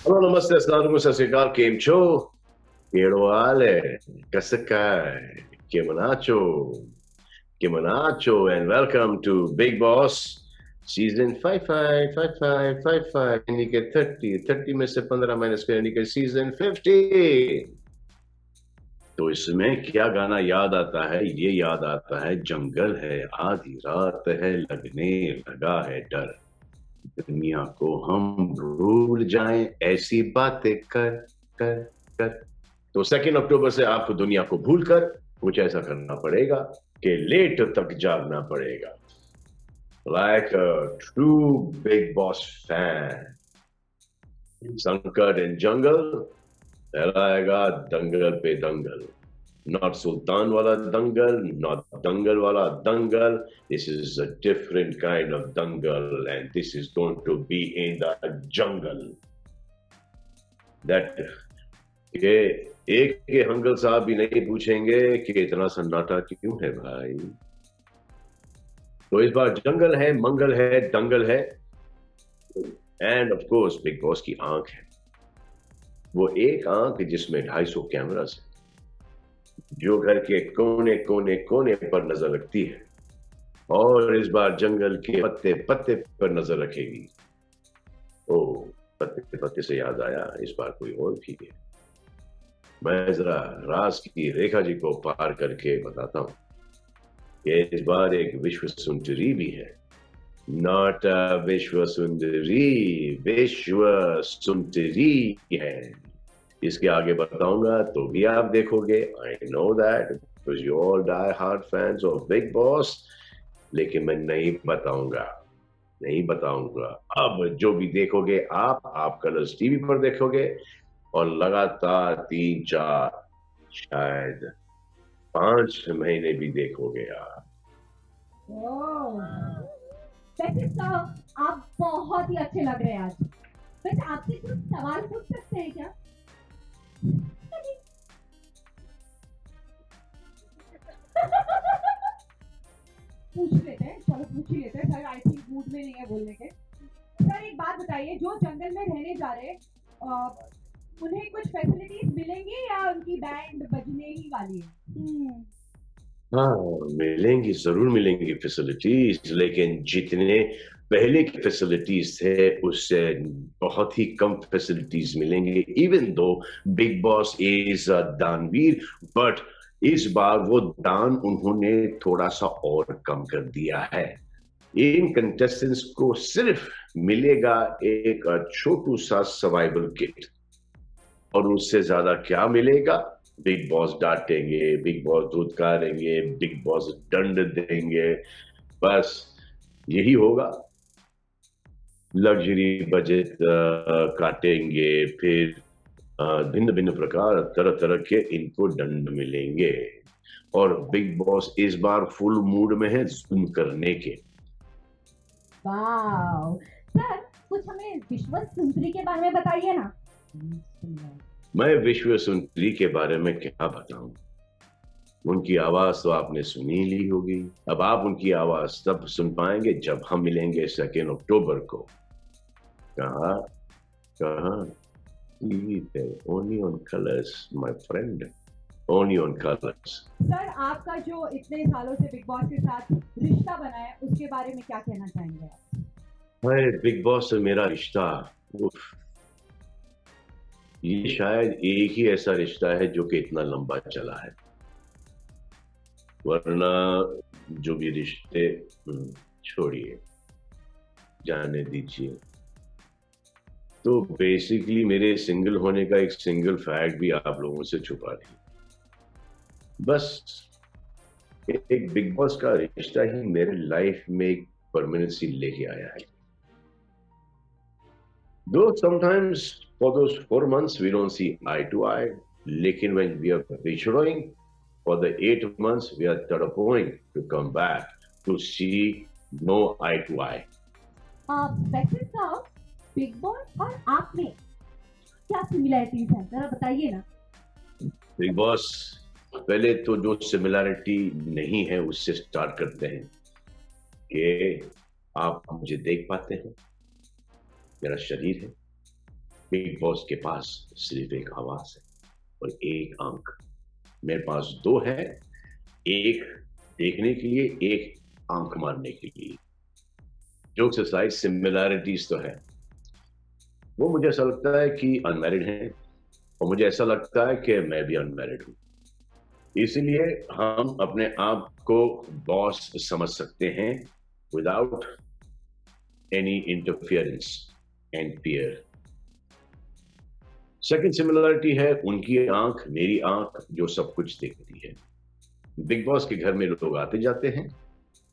Halo, namaste, assalamualaikum, sat sri akal, કેમ છો? કેળો હાલે? Kasakai? Kemanacho? Kemanacho? And welcome to Big Boss Season 55, 55, 55, यानी कि 30 में से 15 माइनस करें यानी कि Season 50। तो इसमें क्या गाना याद आता है? ये याद आता है, जंगल है, आधी रात है, लगने लगा है डर, दुनिया को हम भूल जाएं, ऐसी बातें कर कर कर। तो 2 अक्टूबर से आपको दुनिया को भूलकर कुछ ऐसा करना पड़ेगा कि लेट तक जागना पड़ेगा। Like a true big boss fan, संकट इन जंगल कहलाएगा दंगल पे दंगल। Not Sultan wala dangal, not dangal wala dangal. This is a different kind of dangal, and this is going to be in the jungle. That ये एक के हंगल साहब भी नहीं पूछेंगे कि इतना सन्नाटा क्यों है भाई। तो इस बार जंगल है, मंगल है, दंगल है, end of course big boss की आंख है। वो एक आंख जिसमें 250 कैमरास है, जो घर के कोने कोने कोने पर नजर रखती है और इस बार जंगल के पत्ते पत्ते पर नजर रखेगी। ओ, पत्ते पत्ते से याद आया, इस बार कोई और भी है। मैं जरा राज की रेखा जी को पार करके बताता हूँ कि इस बार एक विश्व सुंदरी भी है। नॉट विश्व सुंदरी, विश्व सुंदरी है। इसके आगे बताऊंगा तो भी आप देखोगे। I know that because you all die hard fans of Bigg Boss, लेकिन मैं नहीं बताऊंगा। अब जो भी देखोगे आप कलर्स टीवी पर देखोगे और लगातार 3 4 शायद 5 महीने भी देखोगे आप। ओह, वैसे सब आप बहुत ही अच्छे लग रहे हैं आज। वैसे आपसे कुछ सवाल पूछ सकते हैं क्या? पूछ लेते हैं, चलो पूछ ही लेते हैं। सर आई थिंक मूड में नहीं है बोलने के। सर एक बात बताइए, जो जंगल में रहने जा रहे उन्हें कुछ फैसिलिटीज मिलेंगी या उनकी बैंड बजने ही वाली है? हाँ, मिलेंगी, जरूर मिलेंगी फैसिलिटीज, लेकिन जितने पहले की फैसिलिटीज थे उससे बहुत ही कम फैसिलिटीज मिलेंगे। Even though big boss is दानवीर, बट इस बार वो दान उन्होंने थोड़ा सा और कम कर दिया है। इन कंटेस्टेंट्स को सिर्फ मिलेगा एक छोटू सा सर्वाइवल किट, और उससे ज्यादा क्या मिलेगा? बिग बॉस डांटेंगे, बिग बॉस धुतकारेंगे, बिग बॉस दंड देंगे, बस यही होगा। लग्जरी बजट काटेंगे, फिर भिन्न भिन्न प्रकार तरह तरह के इनको दंड मिलेंगे। और बिग बॉस इस बार फुल मूड में है जुल्म करने के। वाओ! सर कुछ हमें विश्व सुंदरी के बारे में बताइए ना। मैं विश्व सुंदरी के बारे में क्या बताऊं? उनकी आवाज तो आपने सुनी ली होगी। अब आप उनकी आवाज तब सुन पाएंगे जब हम मिलेंगे 2 अक्टूबर को। कहा कहा only on colours my friend, only on colours. Sir आपका जो इतने सालों से बिग बॉस के साथ रिश्ता बना है उसके बारे में क्या कहना चाहेंगे आप? हाय, बिग बॉस से मेरा रिश्ता, उफ, ये शायद एक ही ऐसा रिश्ता है जो कि इतना लंबा चला है, वरना जो भी रिश्ते छोड़िए, जाने दीजिए। तो बेसिकली मेरे सिंगल होने का एक सिंगल फैक्ट भी आप लोगों से छुपा नहीं। बस एक बिग बॉस का रिश्ता ही मेरे लाइफ में एक परमानेंसी लेके आया है। Though sometimes for those 4 months we don't see eye to eye, लेकिन when we are maturing for the 8 months we are tarapoing to come back to see no eye to eye. वैसे साहब big boss और आप में क्या similarities हैं जरा बताइए ना। बिग बॉस, पहले तो जो सिमिलरिटी नहीं है उससे स्टार्ट करते हैं कि आप मुझे देख पाते हैं, मेरा शरीर है, बिग बॉस के पास सिर्फ एक आवाज है और एक अंक। मेरे पास दो है, एक देखने के लिए, एक आंख मारने के लिए। जोक्स असाइड, सिमिलैरिटीज तो है। वो मुझे ऐसा लगता है कि अनमैरिड हैं और मुझे ऐसा लगता है कि मैं भी अनमैरिड हूं। इसीलिए हम अपने आप को बॉस समझ सकते हैं without any interference and fear. Second similarity है उनकी आंख, मेरी आंख जो सब कुछ देखती है। बिग बॉस के घर में लोग आते जाते हैं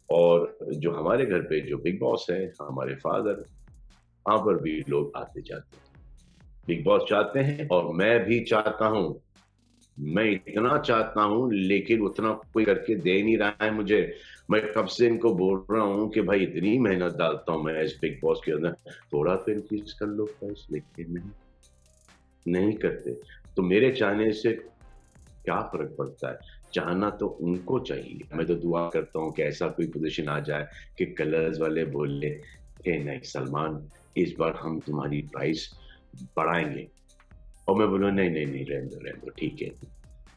और जो हमारे घर पे जो बिग बॉस है, हमारे फादर, वहां पर भी लोग आते जाते हैं। बिग बॉस चाहते हैं और मैं भी चाहता हूं। मैं इतना चाहता हूं लेकिन उतना कोई करके दे नहीं रहा है मुझे। मैं कब से इनको बोल रहा हूं कि भाई इतनी मेहनत डालता हूं मैं इस बिग बॉस के अंदर, थोड़ा तो इंक्रीज कर लो प्राइस, लेकिन नहीं करते। तो मेरे चाहने से क्या फर्क पड़ता है? चाहना तो उनको चाहिए। मैं तो दुआ करता हूँ कि ऐसा कोई पोजीशन आ जाए कि कलर्स वाले बोले कि नहीं सलमान, इस बार हम तुम्हारी प्राइस बढ़ाएंगे, और मैं बोलूँ नहीं नहीं नहीं, रहने दो ठीक है।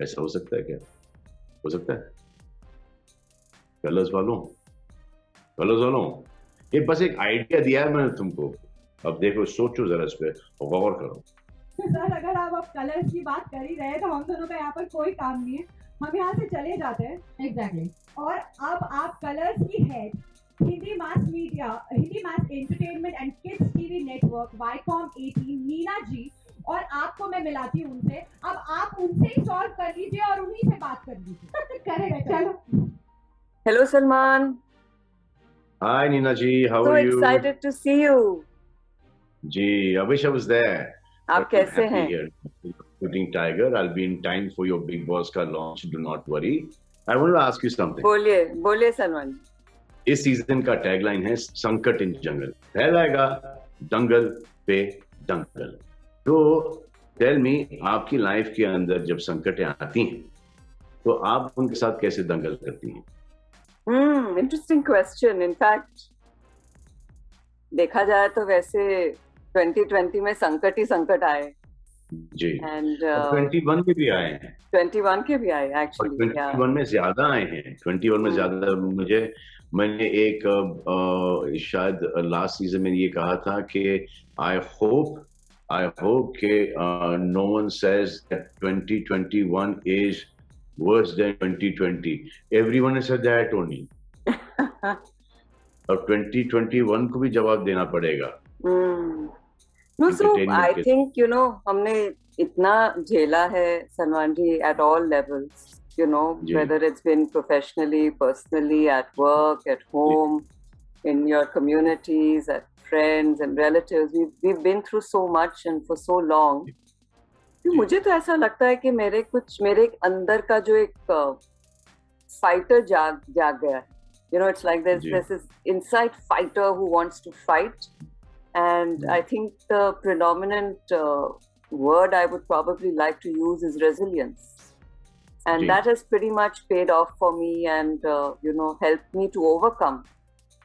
ऐसा हो सकता है क्या? हो सकता है? कलर्स वालों, कलर्स वालों, ये बस एक आइडिया दिया है मैंने तुमको। अब देखो, सोचो जरा इस पे और गौर करो। सर अगर आप अब कलर्स की बात कर ही रहे हैं तो हम दोनों का यहाँ पर कोई काम नहीं है, हम यहाँ से चले जाते हैं। एग्जैक्टली। और अब आप कलर्स की head Hindi mass media, Hindi mass entertainment and kids TV network Viacom 18 Meena ji, और आपको मैं मिलाती हूँ उनसे। अब आप उनसे ही सॉल्व कर लीजिए और उन्हीं से बात कर लीजिए। करेक्ट, चलो। Hello, Salman. Hi Nina ji, how So are you? excited to see you. Ji, I wish I was there. आप But I'm कैसे happy हैं? here. Shooting Tiger, I'll be in time for your Big Boss का launch. Do not worry. I want to ask you something. बोलिए बोलिए सलमान। इस season का tagline है संकट इन जंगल, फैलाएगा दंगल पे दंगल। तो टेल मी, आपकी लाइफ के अंदर जब संकटें आती हैं तो आप उनके साथ कैसे दंगल करती हैं? Interesting question. इनफैक्ट देखा जाए तो वैसे 2020 में संकट ही संकट आए, जी, एंड 21 में भी आए हैं। 21 के भी आए और एक्चुअली। 21 में ज्यादा आए हैं। 21 में ज्यादा मैंने एक शायद लास्ट सीजन में ये कहा था कि आई होप कि no one says that 2021 is worse than 2020। Everyone has said that only. और 2021 को भी जवाब देना पड़ेगा। नो, सो आई थिंक हमने इतना झेला है Salman ji, at all levels, whether it's been professionally, personally, at work, at home, in your communities, at friends and relatives. We've been through so much and for so long. मुझे तो ऐसा लगता है कि मेरे अंदर का जो एक फाइटर जाग गया है. It's like there's this inside fighter who wants to fight, and I think the predominant word I would probably like to use is resilience. And that has pretty much paid off for me and, helped me to overcome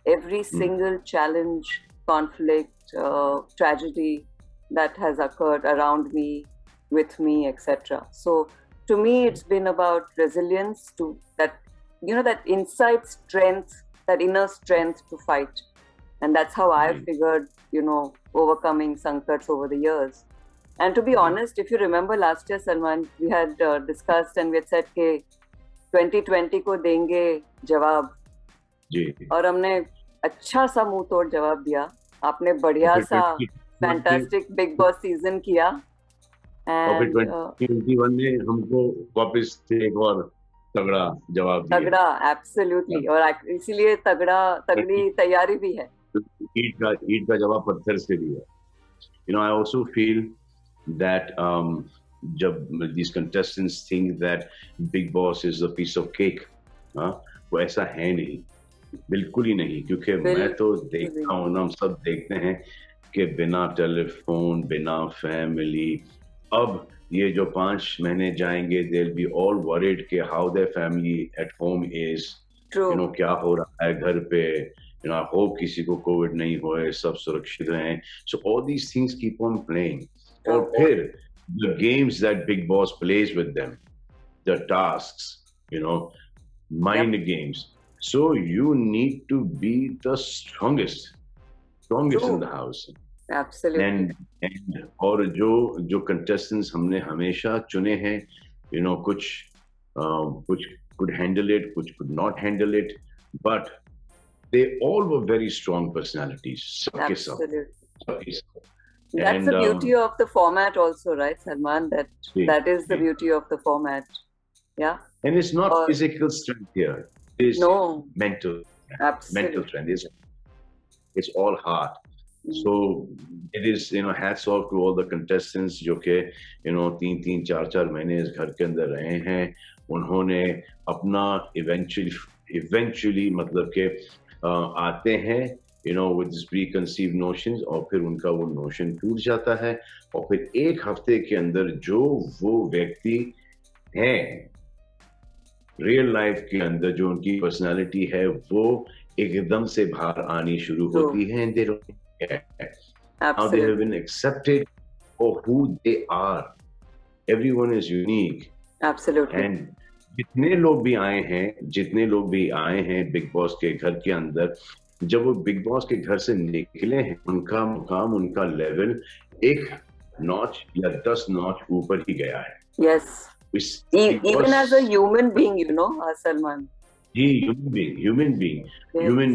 every single challenge, conflict, tragedy that has occurred around me, with me, etc. So to me, it's been about resilience, to that inside strength, that inner strength to fight. And that's how I've figured, overcoming sankats over the years. And to be honest, if you remember last year, Salman, we had discussed and we had said कि 2020 को देंगे जवाब, जी, और हमने अच्छा सा मुंह तोड़ जवाब दिया. आपने बढ़िया सा फैंटास्टिक बिग बॉस सीजन किया, and 2021 ने हमको वापस एक और तगड़ा जवाब दिया. तगड़ा, एब्सोल्युटली. और इसीलिए तगड़ी तैयारी भी है. ईट का जवाब पत्थर से दिया. I also feel that जब these contestants think that Big Boss is a piece of cake, वो ऐसा है नहीं, बिल्कुल ही नहीं. क्योंकि मैं तो देखता हूँ ना, हम सब देखते हैं कि बिना टेलीफोन, बिना फैमिली, अब ये जो 5 महीने जाएंगे, they'll be all worried कि how their family at home is. True. क्या हो रहा है घर पे. I hope किसी को कोविड नहीं होए, सब सुरक्षित रहें. So all these things keep on playing. और फिर the games that Big Boss plays with them, the tasks, you know, mind games. So you need to be the strongest True. in the house. Absolutely. And और जो contestants हमने हमेशा चुने हैं, you know, कुछ could handle it, कुछ could not handle it, but they all were very strong personalities. सबके सब, Absolutely. सबके सब. That's the beauty of the format also, right, Salman? That is the beauty of the format. Yeah. And it's not physical strength here. It's mental. Absolutely. Mental strength. It's all heart. So it is, you know, hats off to all the contestants जो के, you know, 3-4 महीने इस घर के अंदर रहे हैं. उन्होंने अपना eventually मतलब के आते हैं, you know, with this preconceived notions, और फिर उनका वो notion टूट जाता है, और फिर एक हफ्ते के अंदर जो वो व्यक्ति हैं रियल लाइफ के अंदर, जो उनकी पर्सनालिटी है, वो एकदम से बाहर आनी शुरू होती है. And they don't care. Now they have been accepted for who they are. Everyone is unique. Absolutely. And जितने लोग भी आए हैं बिग बॉस के घर के अंदर, जब वो बिग बॉस के घर से निकले हैं, उनका मुकाम, उनका लेवल एक नॉच या 10 नॉच ऊपर ही गया है. Yes. Even as a human being, you know, Salman. Human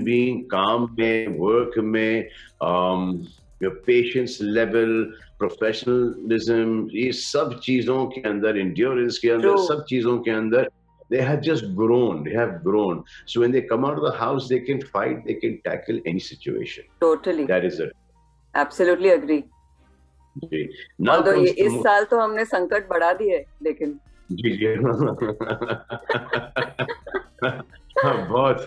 being, काम में, work में, your patience level, professionalism, ये सब चीजों के अंदर, endurance के अंदर, सब चीजों के अंदर, they have just grown. They have grown. So when they come out of the house, they can fight, they can tackle any situation. Totally. That is it. Absolutely agree. Although इस साल तो हमने संकट बढ़ा दिए, लेकिन जी बहुत.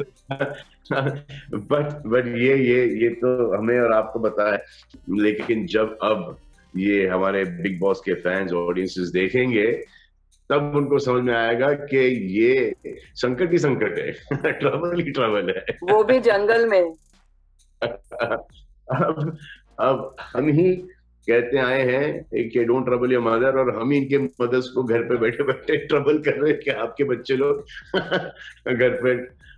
बट ये तो हमें और आपको पता है, लेकिन जब अब ये हमारे बिग बॉस के फैंस, ऑडियंसेस देखेंगे, तब उनको समझ में आएगा कि ये संकट ही संकट है, ट्रबल ही ट्रबल है, वो भी जंगल में. अब हम ही कहते आए हैं कि डोंट ट्रबल योर मदर, और हम ही इनके मदर्स को घर पे बैठे बैठे ट्रबल कर रहे हैं कि आपके बच्चे लोग घर पे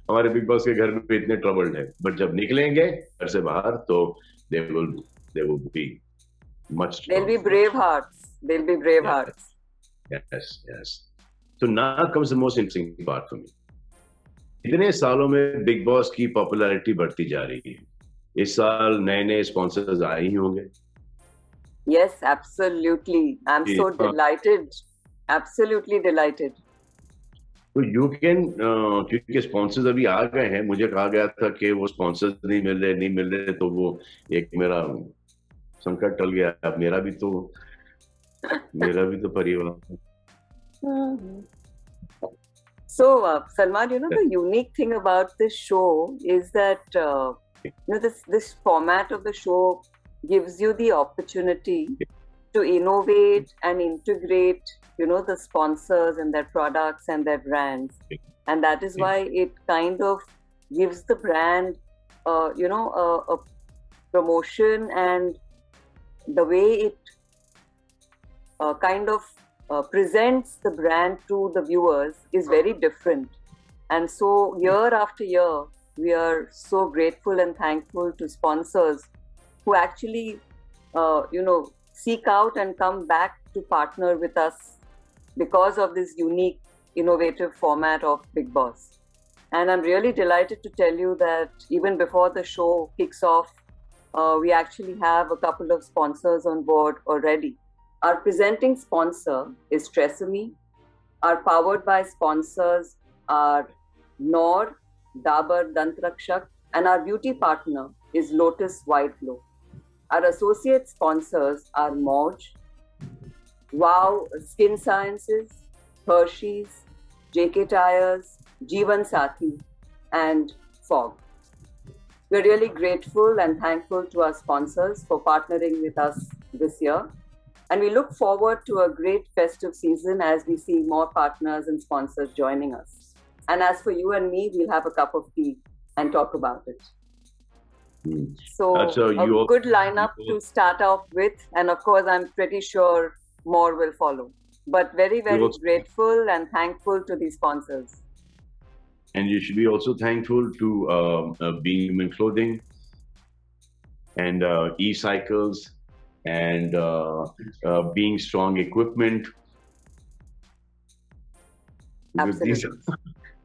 हमारे बिग बॉस के घर में इतने ट्रबल्ड है. बट जब निकलेंगे घर से बाहर, तो they will be much stronger. They'll be brave hearts. Yes. So now comes the most interesting part for me. इतने सालों में बिग बॉस की पॉपुलैरिटी बढ़ती जा रही है. इस साल नए स्पॉन्सर्स आए ही होंगे. Yes, absolutely. I'm so delighted. Absolutely delighted. तो यू कैन, क्योंकि स्पॉन्सर्स अभी आ गए हैं, मुझे कहा गया था कि वो स्पॉन्सर्स नहीं मिल रहे, तो वो एक मेरा संकट टल गया. अब मेरा भी तो परिवार. So, Salman, you know, the unique thing about this show is that, you know, this format of the show gives you the opportunity to innovate and integrate, you know, the sponsors and their products and their brands. And that is why it kind of gives the brand, you know, a promotion, and the way it kind of presents the brand to the viewers is very different. And so year after year, we are so grateful and thankful to sponsors who actually, you know, seek out and come back to partner with us because of this unique, innovative format of Big Boss. And I'm really delighted to tell you that even before the show kicks off, we actually have a couple of sponsors on board already. Our presenting sponsor is Tresemme. Our powered by sponsors are Nor, Dabur Dant Rakshak, and our beauty partner is Lotus White Glow. Our associate sponsors are Moj, Wow Skin Sciences, Hershey's, JK Tires, Jeevan Sathi, and Fog. We're really grateful and thankful to our sponsors for partnering with us this year. And we look forward to a great festive season as we see more partners and sponsors joining us. And as for you and me, we'll have a cup of tea and talk about it. So a you good lineup to start off with, and of course, I'm pretty sure more will follow. But very, very grateful and thankful to the sponsors. And you should be also thankful to Being Human Clothing and E-Cycles and Being Strong Equipment. Absolutely.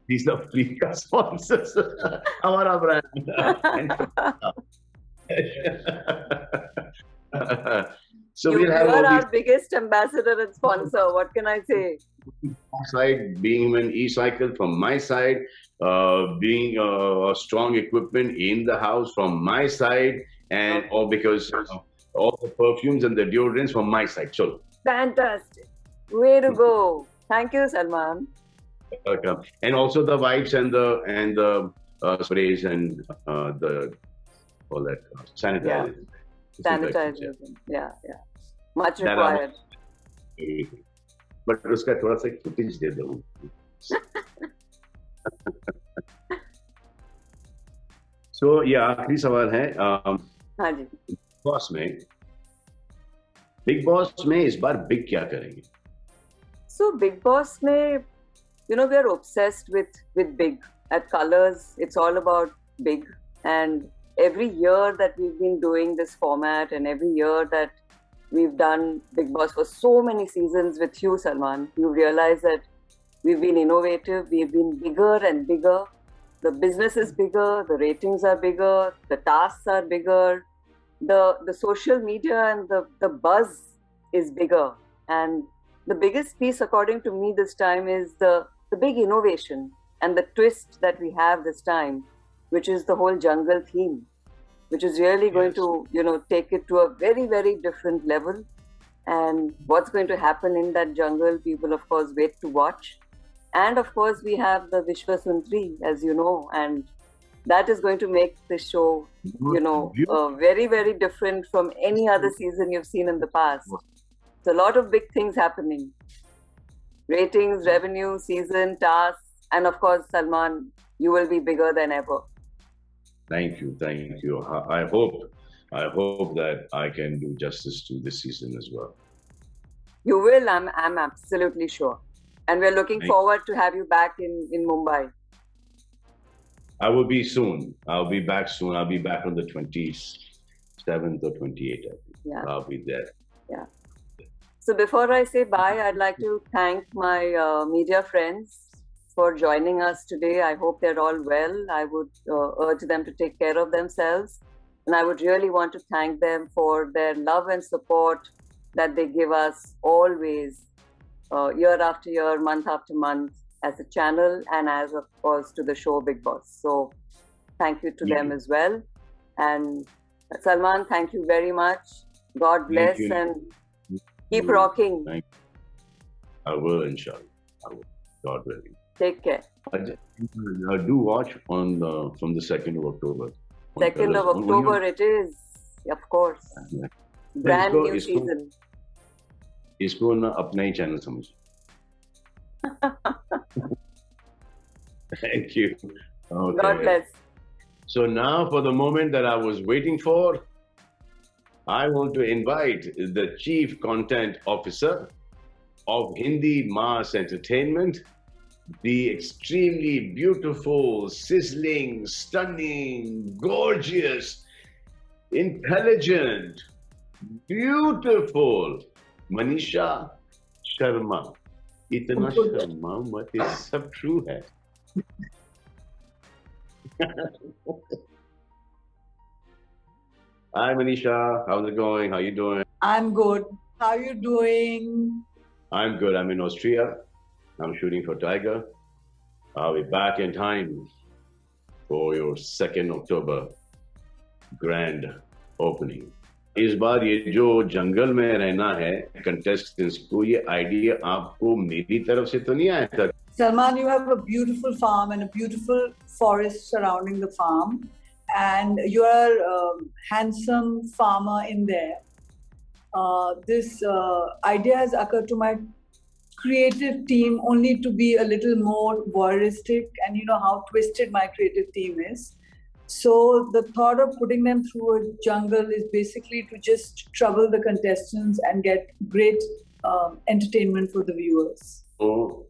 These are free sponsors. Our brand. So you are our biggest ambassador and sponsor. What can I say? Side, Being an E-Cycle from my side, being a strong equipment in the house from my side, and all because all the perfumes and the deodorants from my side. So fantastic, way to go! Thank you, Salman. Welcome. And also the wipes and the sprays and the all that sanitizer. Sanitizer. Yeah. Much required. But उसका थोड़ा सा footage दे दो. So आखिरी सवाल है. हाँ जी. Big Boss में इस बार बिग क्या करेंगे? So Big Boss में, we are obsessed with big. At Colors, it's all about big. And every year that we've been doing this format, and every year that we've done Big Boss for so many seasons with you, Salman, you realize that we've been innovative, we've been bigger and bigger. The business is bigger, the ratings are bigger, the tasks are bigger, the social media and the buzz is bigger. And the biggest piece, according to me, this time is the big innovation and the twist that we have this time, which is the whole jungle theme, which is really going to, take it to a very, very different level. And what's going to happen in that jungle, people, of course, wait to watch. And of course, we have the Vishwa Sundari, as you know, and that is going to make the show, very, very different from any other season you've seen in the past. So a lot of big things happening. Ratings, revenue, season, tasks, and of course, Salman, you will be bigger than ever. Thank you. I hope that I can do justice to this season as well. You will. I'm absolutely sure. And we're looking forward to have you back in Mumbai. I will be soon. I'll be back soon. I'll be back on the 27th or 28th, I think. Yeah. I'll be there. Yeah. So before I say bye, I'd like to thank my media friends for joining us today. I hope they're all well. I would urge them to take care of themselves. And I would really want to thank them for their love and support that they give us always, year after year, month after month, as a channel and as, of course, to the show Big Boss. So thank you to them as well. And Salman, thank you very much. God bless and keep rocking. Thank you. I will, inshallah. I will. God willing. Take care. Do watch from the 2nd of October. 2nd of October it is, of course. Brand new season. इसको ना अपना ही channel समझ. Thank you. Okay. God bless. So now for the moment that I was waiting for, I want to invite the Chief Content Officer of Hindi Mass Entertainment, the extremely beautiful, sizzling, stunning, gorgeous, intelligent, beautiful Manisha Sharma. इतना शर्मा मत, ये सब true है. Hi Manisha, how's it going? How you doing? I'm good. How are you doing? I'm good. I'm in Austria. I'm shooting for Tiger. I'll be back in time for your 2nd October grand opening. इस बार ये जो जंगल में रहना है contestants को, ये idea आपको मेरी तरफ से तो नहीं आया था? Salman, you have a beautiful farm and a beautiful forest surrounding the farm, and you are a handsome farmer in there. This idea has occurred to my creative team only to be a little more voyeuristic, and you know how twisted my creative team is. So the thought of putting them through a jungle is basically to just trouble the contestants and get great entertainment for the viewers. So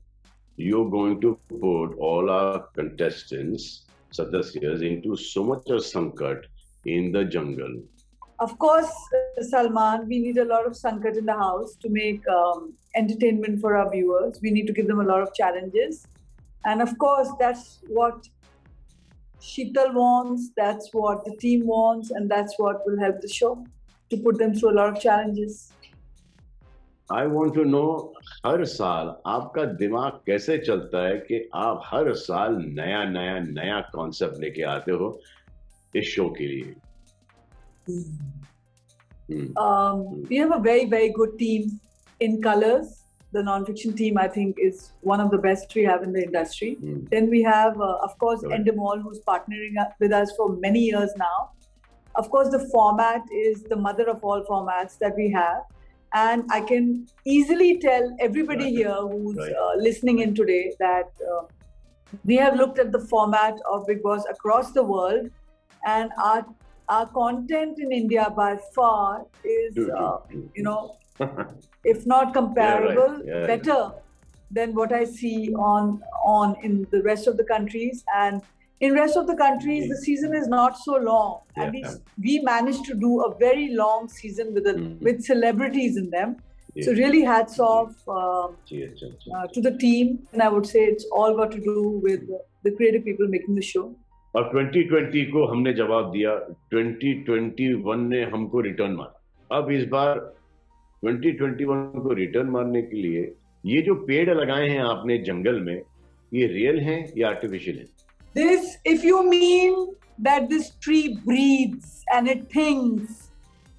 you're going to put all our contestants, Sadasyas, into so much of sankat in the jungle. Of course, Salman, we need a lot of sankat in the house to make entertainment for our viewers. We need to give them a lot of challenges. And of course, that's what Sheetal wants, that's what the team wants, and that's what will help the show to put them through a lot of challenges. I want to know, हर साल आपका दिमाग कैसे चलता है कि आप हर साल नया कॉन्सेप्ट लेके आते हो इस शो के लिए? We have a very, very good team in colors. The non-fiction team, I think, is one of the best we have in the industry. Then we have, of course, Endemol, who's partnering up with us for many years now. Of course, the format is the mother of all formats that we have. And I can easily tell everybody here who's listening in today that we have looked at the format of Bigg Boss across the world, and our content in India by far is, if not comparable, better than what I see on in the rest of the countries. And in rest of the countries, the season is not so long. At least we managed to do a very long season with celebrities in them. So really hats off to the team. And I would say it's all got to do with the creative people making the show. और 2020 को हमने जवाब दिया, 2021 ने हमको return मारा. अब इस बार 2021 को रिटर्न मारने के लिए ये जो पेड़ लगाए हैं आपने जंगल में, ये रियल हैं या आर्टिफिशियल हैं? This, if you mean that this tree breathes and it thinks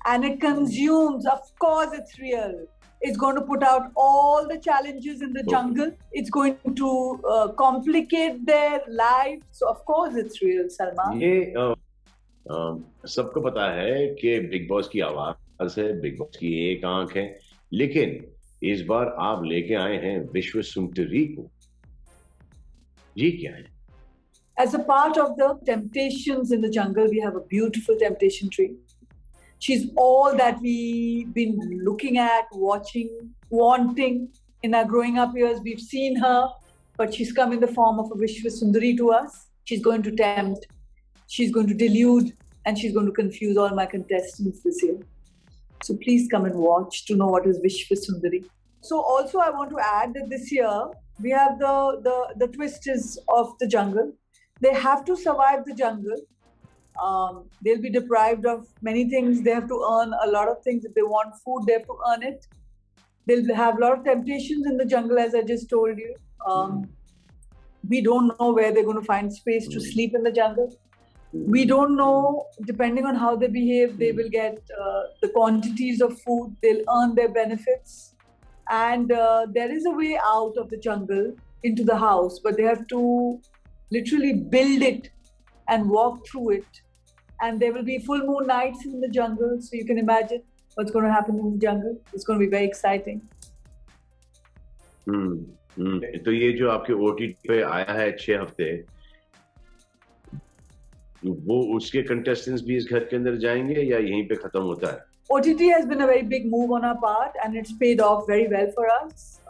and it consumes, of course it's real. It's going to put out all the challenges in the jungle. It's going to complicate their life. So of course it's real, Salman. ये सबको पता है कि big boss की आवाज है, big boss की एक आंख है, लेकिन इस बार आप लेके आए हैं विश्व सुंदरी को. ये क्या है? As a part of the temptations in the jungle, we have a beautiful temptation tree. She's all that we've been looking at, watching, wanting. In our growing up years, we've seen her, but she's come in the form of a Vishwa Sundari to us. She's going to tempt, she's going to delude, and she's going to confuse all my contestants this year. So please come and watch to know what is Vishwa Sundari. So also I want to add that this year, we have the twist is of the jungle. They have to survive the jungle. They'll be deprived of many things. They have to earn a lot of things. If they want food, they have to earn it. They'll have a lot of temptations in the jungle, as I just told you. We don't know where they're going to find space to sleep in the jungle. We don't know, depending on how they behave, they will get the quantities of food. They'll earn their benefits. And there is a way out of the jungle into the house, but they have to literally build it and walk through it. And there will be full moon nights in the jungle, so you can imagine what's going to happen in the jungle. It's going to be very exciting. तो ये जो आपके OTT पे आया है 6 हफ्ते, वो उसके contestants भी इस घर के अंदर जाएंगे या यहीं पे खत्म होता है? OTT has been a very big move on our part, and it's paid off very well for us.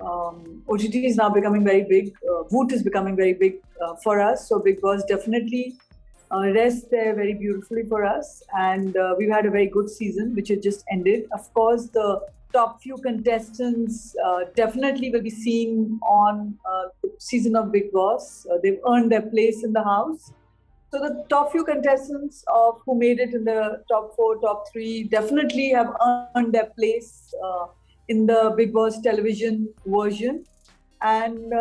OTT is now becoming very big. Voot is becoming very big for us. So Bigg Boss definitely rests there very beautifully for us. And we've had a very good season, which has just ended. Of course, the top few contestants definitely will be seen on the season of Bigg Boss. They've earned their place in the house. So the top few contestants of who made it in the top 4, top 3 definitely have earned their place in the Bigg Boss television version. And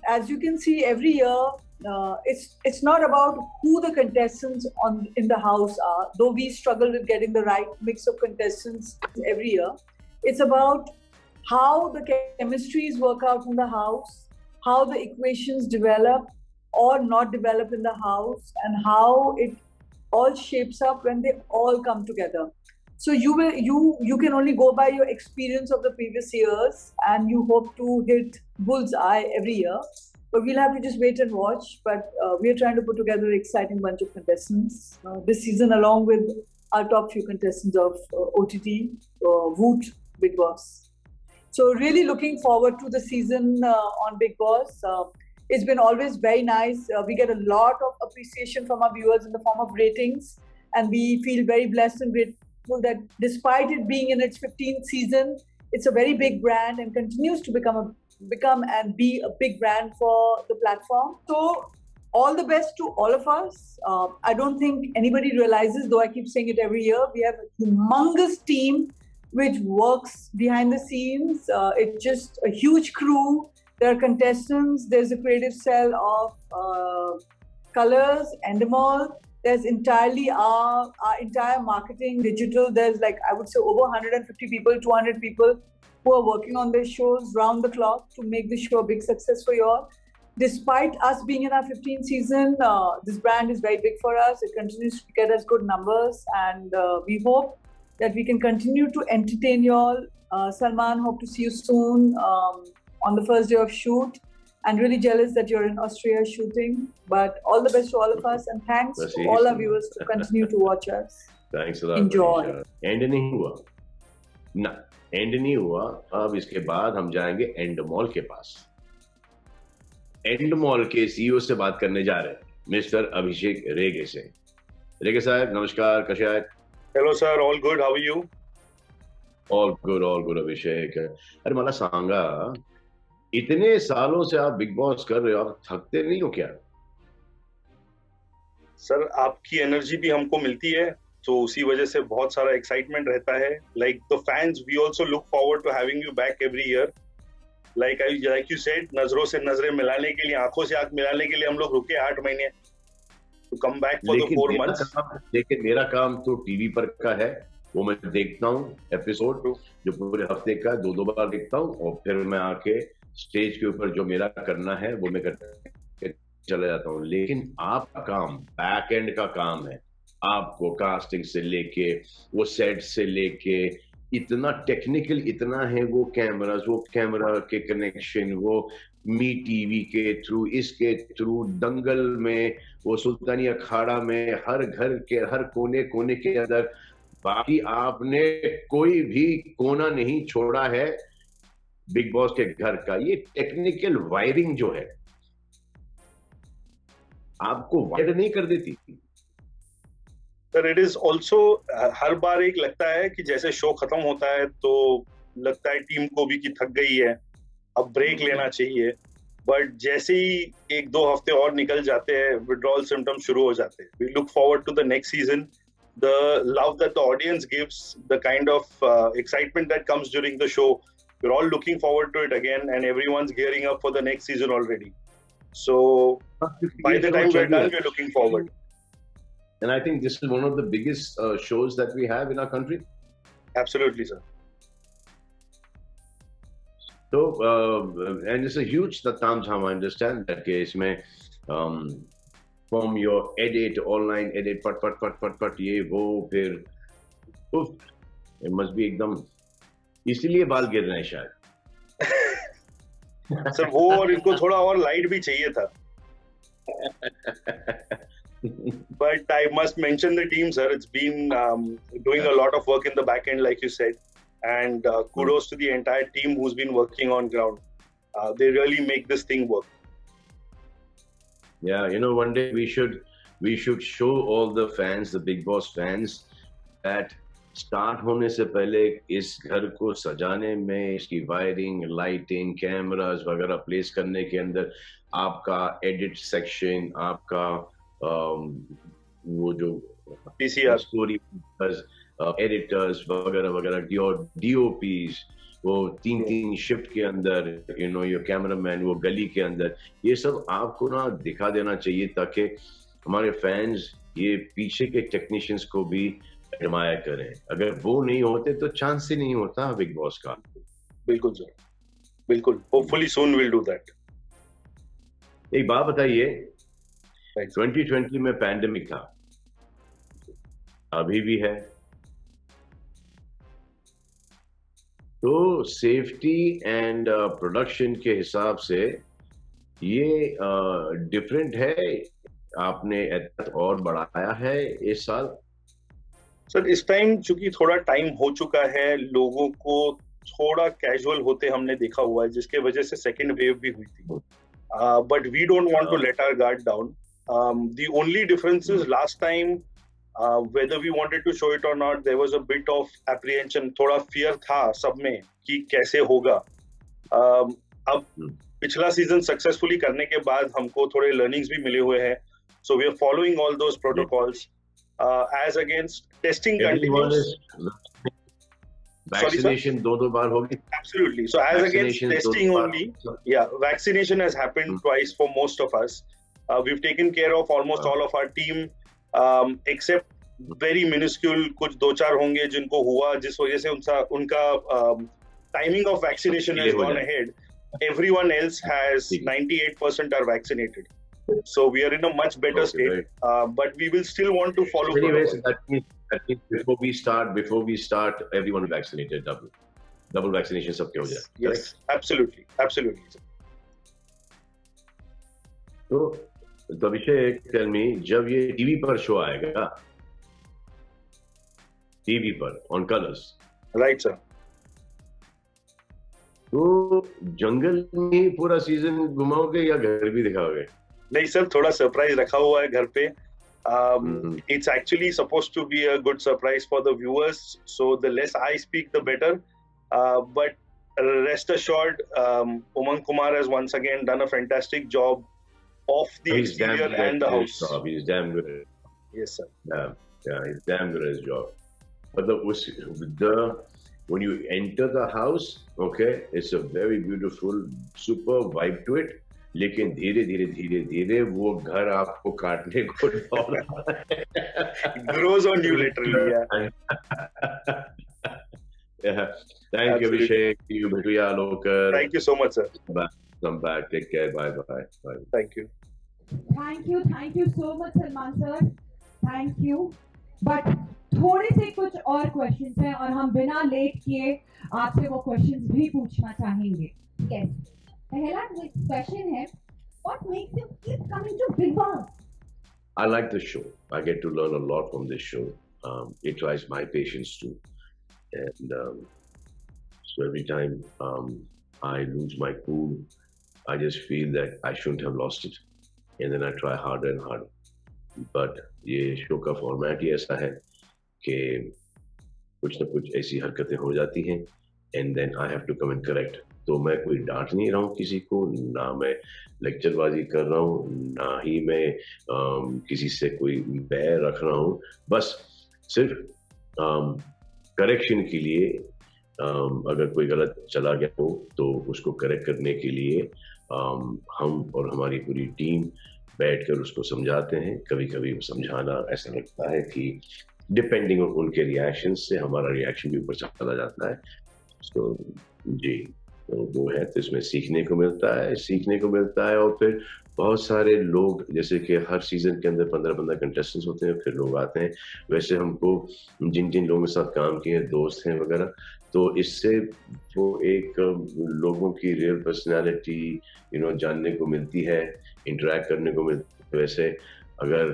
as you can see, every year, it's not about who the contestants in the house are, though we struggle with getting the right mix of contestants every year. It's about how the chemistries work out in the house, how the equations develop or not develop in the house, and how it all shapes up when they all come together. So you can only go by your experience of the previous years, and you hope to hit bullseye every year. but we'll have to just wait and watch. But we are trying to put together an exciting bunch of contestants this season, along with our top few contestants of OTT, Voot, Big Boss. So really looking forward to the season on Big Boss. It's been always very nice. We get a lot of appreciation from our viewers in the form of ratings, and we feel very blessed and grateful that despite it being in its 15th season, it's a very big brand and continues to become and be a big brand for the platform. So all the best to all of us. I don't think anybody realizes, though I keep saying it every year, we have a humongous team which works behind the scenes. It's just a huge crew. There are contestants. There's a creative cell of Colors, Endemol. There's entirely our entire marketing, digital. There's like, I would say, over 150 people, 200 people who are working on their shows round the clock to make the show a big success for you all. Despite us being in our 15th season, this brand is very big for us. It continues to get us good numbers, and we hope that we can continue to entertain you all. Salman, hope to see you soon on the first day of shoot. And really jealous that you're in Austria shooting. But all the best to all of us, and thanks to all our viewers to continue to watch us. Thanks a lot. Enjoy. And नहीं हुआ ना, and नहीं हुआ. अब इसके बाद हम जाएंगे एंडमॉल के पास. एंडमॉल के सीईओ से बात करने जा रहे हैं, मिस्टर अभिषेक रेगे से. रेगे साहब नमस्कार, कसे आहेत? Hello sir, all good. How are you? All good Abhishek. अरे मला सांगा, इतने सालों से आप बिग बॉस कर रहे हो, आप थकते नहीं हो क्या? सर आपकी एनर्जी भी हमको मिलती है, तो उसी वजह से बहुत सारा एक्साइटमेंट रहता है. Like the fans, we also look forward to having you back every year. Like you said, नजरों से नजरें मिलाने के लिए, आंखों से आंख मिलाने के लिए हम लोग रुके 8 महीने to come back for the 4 months. लेकिन मेरा काम तो टीवी पर का है, वो मैं देखता हूँ एपिसोड जो पूरे हफ्ते का 2 बार देखता हूँ, और फिर मैं आके स्टेज के ऊपर जो मेरा करना है वो मैं करके चला जाता हूँ. लेकिन आपका काम बैक एंड का काम है. आपको कास्टिंग से लेके वो सेट से लेके इतना टेक्निकल इतना है, वो कैमरास, वो कैमरा के कनेक्शन, वो मी टीवी के थ्रू, इसके थ्रू, दंगल में, वो सुल्तानी अखाड़ा में, हर घर के हर कोने कोने के अंदर. बाकी आपने कोई भी कोना नहीं छोड़ा है बिग बॉस के घर का. ये टेक्निकल वायरिंग जो है आपको वायर नहीं कर देती? सर इट इज ऑल्सो, हर बार एक लगता है कि जैसे शो खत्म होता है तो लगता है टीम को भी कि थक गई है, अब ब्रेक लेना चाहिए. बट जैसे ही 1-2 हफ्ते और निकल जाते हैं, विड्रॉल सिम्टम्स शुरू हो जाते हैं. We look forward to the next season. The love that the audience gives, the kind of excitement that comes during the show, we're all looking forward to it again, and everyone's gearing up for the next season already. So by the time we're done, we're looking forward. And I think this is one of the biggest shows that we have in our country. Absolutely, sir. So and it's a huge tamjham. I understand that case mein from your edit, online edit, पट ये वो, फिर it must be एकदम, इसीलिए बाल गिर रहे हैं शायद. सर वो, और इनको थोड़ा और लाइट भी चाहिए था. But I must mention the team, sir. It's been doing a lot of work in the back end, like you said, and kudos to the entire team who's been working on ground. They really make this thing work. Yeah, you know, one day we should show all the fans, the Big Boss fans, that start होने से पहले इस घर को सजाने में, इसकी wiring, lighting, cameras वगैरह प्लेस करने के अंदर आपका एडिट सेक्शन, आपका वो जो PCR, स्टोरी एडिटर्स वगैरह वगैरह, DOPs, वो 3 शिफ्ट के अंदर, यू नो, योर कैमरामैन वो गली के अंदर, ये सब आपको ना दिखा देना चाहिए ताकि हमारे फैंस ये पीछे के टेक्नीशियंस को भी एडमायर करें. अगर वो नहीं होते तो चांस ही नहीं होता बिग बॉस का. बिल्कुल सर, बिल्कुल. Hopefully soon will do that. एक बात बताइए, 2020 में पैंडेमिक था, अभी भी है, तो सेफ्टी एंड प्रोडक्शन के हिसाब से ये डिफरेंट है, आपने एहतियात और बढ़ाया है इस साल? सर इस टाइम चूंकि थोड़ा टाइम हो चुका है, लोगों को थोड़ा कैजुअल होते हमने देखा हुआ है, जिसके वजह से सेकेंड वेव भी हुई थी. But we don't want to let our guard down. The only difference is last time, whether we wanted to show it or not, there was a bit of apprehension, थोड़ा fear था सब में कि कैसे होगा. अब पिछला सीजन सक्सेसफुली करने के बाद हमको थोड़े learnings भी मिले हुए हैं. So we are following all those protocols. As against testing continues. Vaccination दो बार होगी? Absolutely. So as against testing only, yeah, vaccination has happened twice for most of us. We've taken care of almost all of our team, except very minuscule कुछ 2-4 होंगे जिनको हुआ, जिस वजह से उनका timing of vaccination has gone ahead. Everyone else has 98% are vaccinated. So we are in a much better state, but we will still want to follow. Anyways, that means before we start, everyone vaccinated, double vaccination सबके हो जाए. Yes, absolutely. तो अभिषेक, tell me, जब ये TV पर show आएगा, TV पर on Colors, right sir, तो जंगल में पूरा सीजन घुमाओगे या घर भी दिखाओगे? नहीं सर, थोड़ा सरप्राइज रखा हुआ है घर पे. It's actually supposed to be a good surprise for the viewers, so the less I speak, the better. But rest assured, Umang Kumar has once again done a fantastic job of the exterior and the house. He's damn good. Yes, sir. Yeah, he's damn good at his job. But when you enter the house, okay, it's a very beautiful, super vibe to it. लेकिन धीरे वो घर आपको काटने को grows on you literally. Yeah. Thank you, Abhishek. You Bhutiya Lokar. Thank you so much, sir. Come back. Take care. Bye. Thank you. Thank you so much, Salman sir. Thank you. But थोड़े से कुछ और questions हैं और हम बिना late किए आपसे वो क्वेश्चंस भी पूछना चाहेंगे. Yes. पहला क्वेश्चन है, what makes you keep coming to Bigg Boss? I like the show. I get to learn a lot from this show. It tries my patience too, and so every time I lose my cool, I just feel that I shouldn't have lost it, and then I try harder and harder. But ये show का format ही ऐसा है कि कुछ न कुछ ऐसी हरकतें हो जाती हैं, and then I have to come and correct. तो मैं कोई डांट नहीं रहा हूँ किसी को, ना मैं लेक्चरबाजी कर रहा हूँ, ना ही मैं किसी से कोई बैर रख रहा हूँ. बस सिर्फ करेक्शन के लिए, अगर कोई गलत चला गया हो तो उसको करेक्ट करने के लिए हम और हमारी पूरी टीम बैठकर उसको समझाते हैं. कभी कभी समझाना ऐसा लगता है कि डिपेंडिंग ऑन उनके रिएक्शन से हमारा रिएक्शन भी ऊपर चला जाता है. तो जी, तो वो है, तो इसमें सीखने को मिलता है. और फिर बहुत सारे लोग, जैसे कि हर सीजन के अंदर 15 कंटेस्टेंट्स होते हैं, फिर लोग आते हैं. वैसे हमको जिन लोगों के साथ काम किए, दोस्त हैं वगैरह, तो इससे वो एक लोगों की रियल पर्सनालिटी जानने को मिलती है, इंटरेक्ट करने को मिलती है. वैसे अगर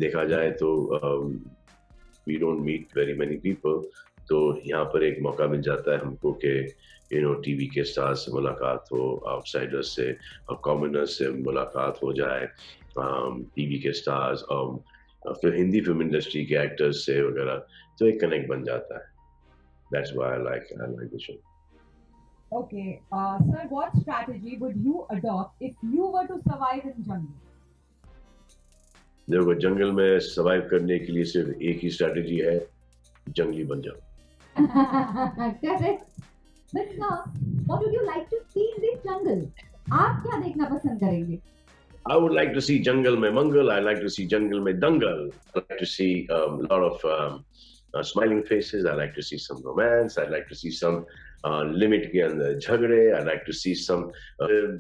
देखा जाए तो we don't meet very many people, तो यहाँ पर एक मौका मिल जाता है हमको कि टीवी के स्टार्स से मुलाकात हो, आउटसाइडर्स से, कॉमनर्स से मुलाकात हो जाए, टीवी के स्टार्स और फिर हिंदी फिल्म इंडस्ट्री के एक्टर्स से वगैरह, तो एक कनेक्ट बन जाता है. That's why I like the show. Okay, sir, what strategy would you adopt if you were to survive in jungle? देखो, जंगल में सर्वाइव करने के लिए सिर्फ एक ही स्ट्रैटेजी है, जंगली बन जाओ. Correct. But sir, what would you like to see in this jungle? आप क्या देखना पसंद करेंगे? I would like to see jungle में मंगल. I like to see jungle में दंगल. I like to see a lot of smiling faces. I like to see some romance. I like to see some limit के अंदर झगड़े. I like to see some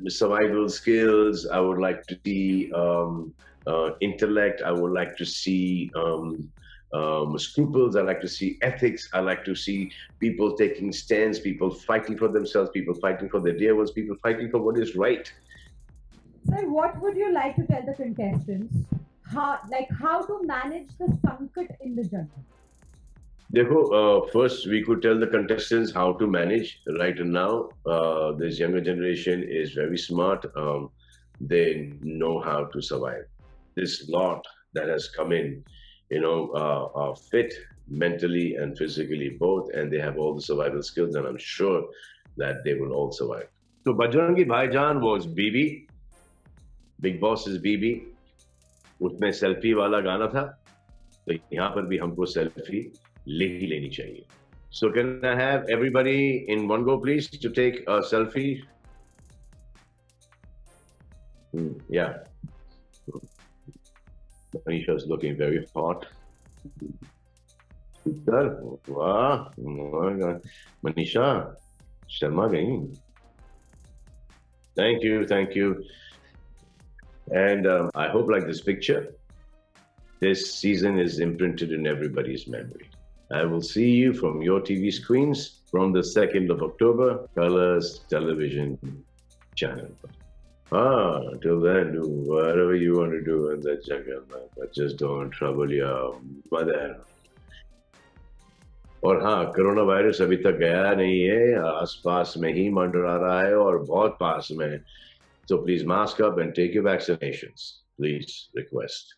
survival skills. I would like to see intellect. I would like to see scruples. I like to see ethics. I like to see people taking stands, people fighting for themselves, people fighting for their dear ones, people fighting for what is right. Sir, what would you like to tell the contestants? How to manage the sankat in the jungle? देखो, first we could tell the contestants how to manage. Right now, this younger generation is very smart. They know how to survive. This lot that has come in, are fit mentally and physically both, and they have all the survival skills, and I'm sure that they will all survive. So Bajrangi Bhaijaan was BB. Big Boss is BB. उसमें selfie वाला गाना था, तो यहाँ पर भी हमको selfie ले ही लेनी चाहिए. So can I have everybody in one go, please, to take a selfie? Yeah. Manisha is looking very hot. Sir, wow, oh my God. Manisha, Sharma gayi. Thank you. And I hope like this picture. This season is imprinted in everybody's memory. I will see you from your TV screens from the 2nd of October, Colors Television channel. Till then, do whatever you want to do in that jungle, but just don't trouble your mother. और हाँ, corona virus अभी तक गया नहीं है, आसपास में ही मंडरा रहा है और बहुत पास में है. So please mask up and take your vaccinations. Please request.